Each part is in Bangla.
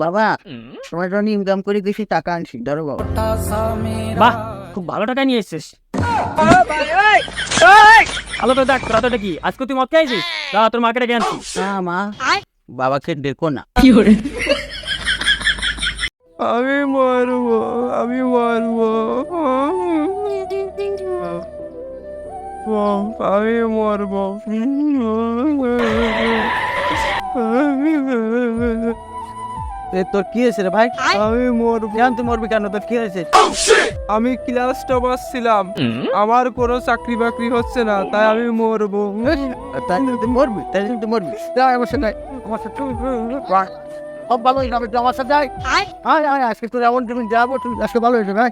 বাবা তোমার জন্য ইনকাম করে বেশি টাকা আনছি, ধরো বাবা। বাহ, খুব ভালো টাকা নিয়ে এসছিস। ভালো তো দেখ, তোরা তো কি আজকে তুই মদ খাইছিস? দাদা তোর মাকে ডেকে আনছি। না মা, বাবাকে ডেকো না। আমি মরবো, আমি মরবো, আমি মরবো। তোর কি হয়েছে রে ভাই? আমি মরবো। কেন তুই মরবি কেন? তোর কি হয়েছে? আমি ক্লাস টপার ছিলাম, আমার কোনো চাকরি বাকরি হচ্ছে না, তাই আমি মরবো। তাই তুই মরবি, তাই তুই মরবি। যাই আমার সাথে, আমার সাথে সব ভালো হয়ে যাবে, তুই আমার সাথে যাই। আয় আয়, আজকে তোর এমন তুমি যাবো, তুই আজকে ভালো হয়েছে ভাই।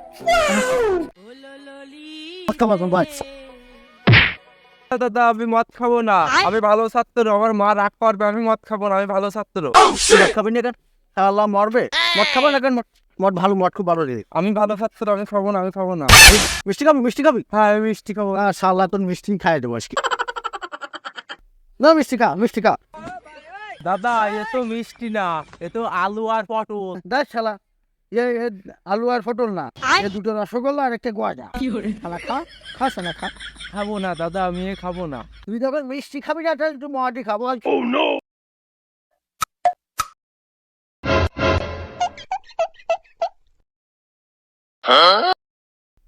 দাদা আমি মদ খাবো না, আমি ভালো ছাত্র, আমার মা রাগ করবে, আমি মদ খাবো না, আমি ভালো ছাত্র। মদ খাবি না কেন? আল্লাহ মরবে, মদ খাবো না কেন? মদ ভালো, মদ খুব ভালো রে। আমি ভালো ছাত্র, আমি খাবো না, আমি খাবো না। মিষ্টি খাবি, মিষ্টি খাবি? হ্যাঁ আমি মিষ্টি খাবো। শালা তোর মিষ্টি খাই দেবো আজকে। না মিষ্টি খা, মিষ্টি খা। দাদা এ তো মিষ্টি না, এ তো আলু আর পটল। দেখ শালা, এ আলু আর পটল না, এ দুটো রসগোল্লা আর একটা গজা। শালা খা, খা শালা খা। খাবো না দাদা, আমি এ খাবো না। তুই যখন মিষ্টি খাবি না, তাহলে তুই মহাটি খাবো।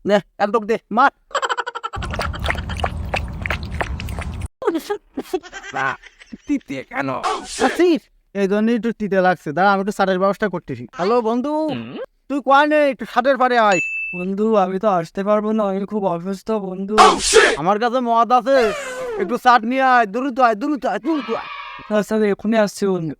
নে একদম দে, মার। তিতে কেন? আসিস, এই জন্যই একটু তিতে লাগছে। দাঁড়া আমি একটু সারের ব্যবস্থা করতেছি। হ্যালো বন্ধু, তুই কয় নেই, একটু সারের পারে আয়। বন্ধু আমি তো আসতে পারবো না, আমি খুব অসুস্থ বন্ধু। আমার কাছে মদ আছে, একটু চাট নিয়ে আয়, দ্রুত আয়, দ্রুত আয়, দ্রুত আয়। তার সাথে এখনই আসছি বন্ধু।